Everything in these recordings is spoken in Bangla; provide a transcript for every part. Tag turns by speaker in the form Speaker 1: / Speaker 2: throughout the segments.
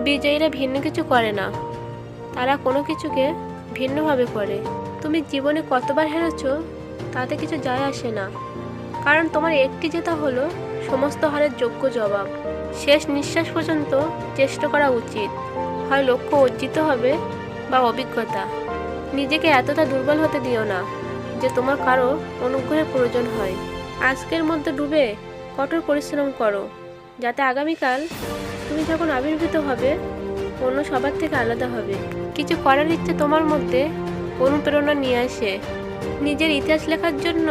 Speaker 1: বিজয়ীরা ভিন্ন কিছু করে না, তারা কোনো কিছুকে ভিন্নভাবে করে। তুমি জীবনে কতবার হেরেছো তাতে কিছু যায় আসে না, কারণ তোমার একটি জেতা হলো সমস্ত হারের যোগ্য জবাব। শেষ নিঃশ্বাস পর্যন্ত চেষ্টা করা উচিত, হয় লক্ষ্য অর্জিত হবে বা অভিজ্ঞতা। নিজেকে এতটা দুর্বল হতে দিও না যে তোমার কারো অনুগ্রহের প্রয়োজন হয়। আজকের মধ্যে ডুবে কঠোর পরিশ্রম করো, যাতে আগামীকাল তুমি যখন আবির্ভূত হবে অন্য সবার থেকে আলাদা হবে। কিছু করার ইচ্ছে তোমার মধ্যে অনুপ্রেরণা নিয়ে আসে। নিজের ইতিহাস লেখার জন্য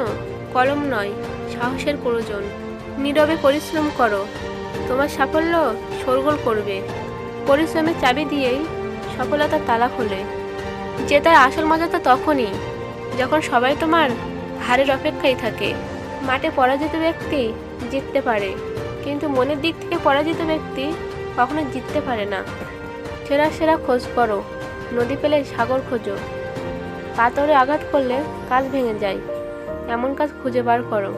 Speaker 1: কলম নয়, সাহসের প্রয়োজন। নীরবে পরিশ্রম করো, তোমার সাফল্য শোরগোল করবে। পরিশ্রমের চাবি দিয়েই সফলতার তালা খোলে। জেতার আসল মজা তো তখনই যখন সবাই তোমার হারের অপেক্ষায় থাকে। মাঠে পরাজিত ব্যক্তি জিততে পারে, কিন্তু মনের দিক থেকে পরাজিত ব্যক্তি কখনো জিততে পারে না। সেরা সেরা খোঁজ করো, নদী পেলে সাগর খোঁজো। পাথরে আঘাত করলে কাজ ভেঙে যায়, এমন কাজ খুঁজে বার করো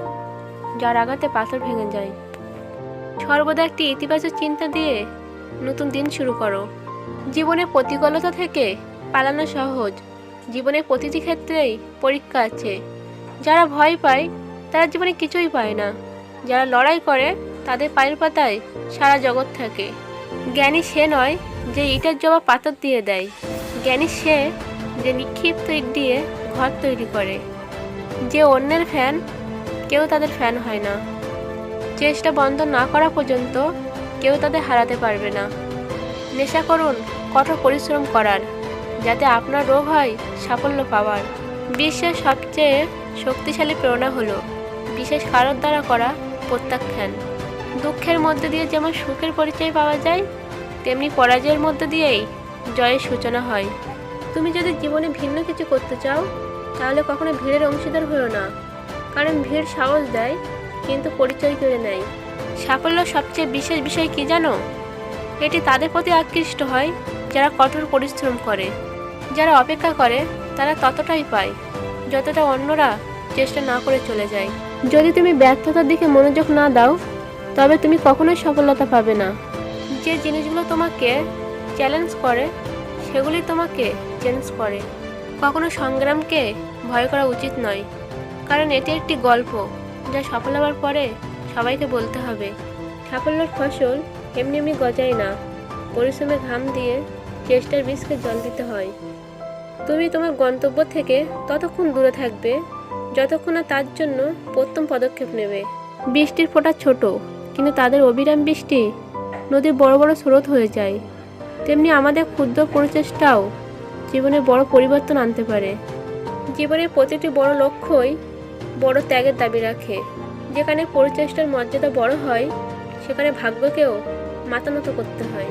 Speaker 1: যার আঘাতে পাথর ভেঙে যায়। সর্বদা একটি ইতিবাচক চিন্তা দিয়ে নতুন দিন শুরু করো। জীবনের প্রতিকূলতা থেকে পালানো সহজ, জীবনের প্রতিটি ক্ষেত্রেই পরীক্ষা আছে। যারা ভয় পায় তারা জীবনে কিছুই পায় না, যারা লড়াই করে তাদের পায়ের পাতায় সারা জগৎ থাকে। জ্ঞানী সে নয় যে ইটের জবাব পাথর দিয়ে দেয়, জ্ঞানী সে যে নিক্ষিপ্ত ইট দিয়ে ঘর তৈরি করে। যে অন্যের ফ্যান, কেউ তাদের ফ্যান হয় না। চেষ্টা বন্ধ না করা পর্যন্ত কেউ তাদের হারাতে পারবে না। নেশা করুন কঠোর পরিশ্রম করার, যাতে আপনার রোগ হয় সাফল্য পাওয়ার। বিশ্বের সবচেয়ে শক্তিশালী প্রেরণা হলো বিশেষ কারোর দ্বারা করা প্রত্যাখ্যান। দুঃখের মধ্যে দিয়ে যেমন সুখের পরিচয় পাওয়া যায়, তেমনি পরাজয়ের মধ্যে দিয়েই জয়ের সূচনা হয়। তুমি যদি জীবনে ভিন্ন কিছু করতে চাও তাহলে কখনো ভিড়ের অংশীদার হও না, কারণ ভিড় সাহস দেয় কিন্তু পরিচয় কেড়ে নেয়। সাফল্য সবচেয়ে বিশেষ বিষয় কি জানো? এটি তাদের প্রতি আকৃষ্ট হয় যারা কঠোর পরিশ্রম করে। যারা অপেক্ষা করে তারা ততটাই পায় যতটা অন্যরা চেষ্টা না করে চলে যায়। যদি তুমি ব্যর্থতার দিকে মনোযোগ না দাও তবে তুমি কখনোই সফলতা পাবে না। যে জিনিসগুলো তোমাকে চ্যালেঞ্জ করে সেগুলি তোমাকে চেঞ্জ করে। কখনো সংগ্রামকে ভয় করা উচিত নয়, কারণ এটি একটি গল্প যা সফল হওয়ার পরে সবাইকে বলতে হবে। সাফল্যের ফসল এমনি এমনি গজায় না, পরিশ্রমে ঘাম দিয়ে চেষ্টার বীজকে জল দিতে হয়। তুমি তোমার গন্তব্য থেকে ততক্ষণ দূরে থাকবে যতক্ষণ না তার জন্য প্রথম পদক্ষেপ নেবে। বৃষ্টির ফোঁটা ছোট, কিন্তু তাদের অবিরাম বৃষ্টি নদীর বড় বড় স্রোত হয়ে যায়। তেমনি আমাদের ক্ষুদ্র প্রচেষ্টাও জীবনে বড় পরিবর্তন আনতে পারে। জীবনের প্রতিটি বড় লক্ষ্যই বড় ত্যাগের দাবি রাখে। যেখানে প্রচেষ্টার মর্যাদা বড় হয় সেখানে ভাগ্যকেও মাথা নত করতে হয়।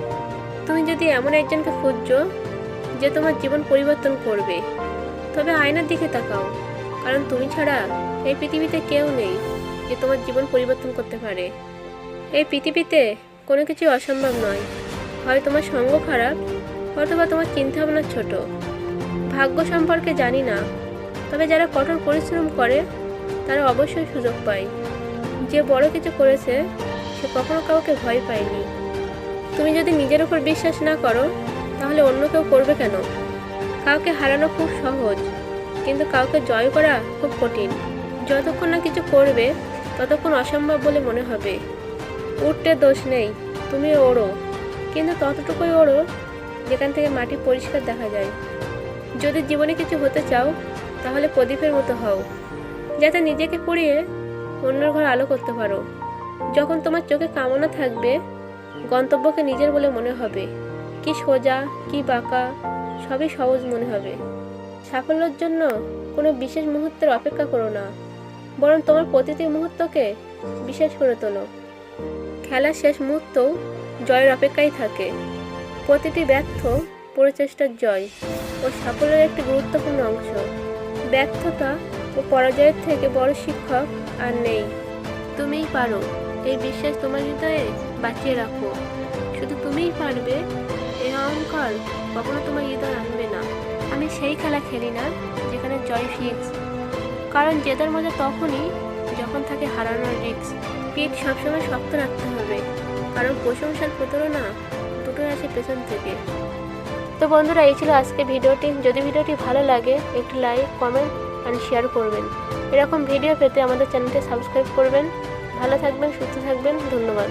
Speaker 1: তুমি যদি এমন একজনকে খুঁজছো যে তোমার জীবন পরিবর্তন করবে, তবে আয়নার দিকে তাকাও, কারণ তুমি ছাড়া এই পৃথিবীতে কেউ নেই যে তোমার জীবন পরিবর্তন করতে পারে। এই পৃথিবীতে কোনো কিছু অসম্ভব নয়, হয় তোমার সঙ্গ খারাপ অথবা তোমার চিন্তাভাবনা ছোট। ভাগ্য সম্পর্কে জানি না, তবে যারা কঠোর পরিশ্রম করে তারা অবশ্যই সুযোগ পায়। যে বড় কিছু করেছে সে কখনো কাউকে ভয় পায়নি। তুমি যদি নিজের উপর বিশ্বাস না করো তাহলে অন্য কেউ করবে কেন? কাউকে হারানো খুব সহজ, কিন্তু কাউকে জয় করা খুব কঠিন। যতক্ষণ না কিছু করবে ততক্ষণ অসম্ভব বলে মনে হবে। উঠতে দোষ নেই, তুমি ওড়ো, কিন্তু ততটুকুই ওড়ো যেখান থেকে মাটি পরিষ্কার দেখা যায়। যদি জীবনে কিছু হতে চাও তাহলে প্রদীপের মতো হও, যাতে নিজেকে পুড়িয়ে অন্যের ঘর আলো করতে পারো। যখন তোমার চোখে কামনা থাকবে গন্তব্যকে নিজের বলে মনে হবে। কি সোজা কি বাঁকা সবই সহজ মনে হবে। সাফল্যের জন্য কোনো বিশেষ মুহূর্তের অপেক্ষা করো না, বরং তোমার প্রতিটি মুহূর্তকে বিশেষ করে তোলো। খেলার শেষ মুহূর্তও জয়ের অপেক্ষায় থাকে। প্রতিটি ব্যর্থ প্রচেষ্টার জয় ও সাফল্যের একটি গুরুত্বপূর্ণ অংশ। ব্যর্থতা ও পরাজয়ের থেকে বড় শিক্ষক আর নেই। তুমিই পারো, এই বিশ্বাস তোমার হৃদয়ে বাঁচিয়ে রাখো। শুধু তুমিই পারবে, এই অহংকার কখনো তোমার হৃদয় আনবে না। আমি সেই খেলা খেলি না যেখানে জয় ফিক্স, কারণ জেতার মজা তখনই যখন থাকে হারানোর রিস্ক। পিঠ সবসময় শক্ত রাখতে হবে, কারণ প্রশংসার প্রতারণা দুটোই হয়ে আসে পেছন থেকে। তো বন্ধুরা, এই ছিল আজকে ভিডিওটি। যদি ভিডিওটি ভালো লাগে একটু লাইক, কমেন্ট অ্যান্ড শেয়ার করবেন। এরকম ভিডিও পেতে আমাদের চ্যানেলটি সাবস্ক্রাইব করবেন। ভালো থাকবেন, সুস্থ থাকবেন। ধন্যবাদ।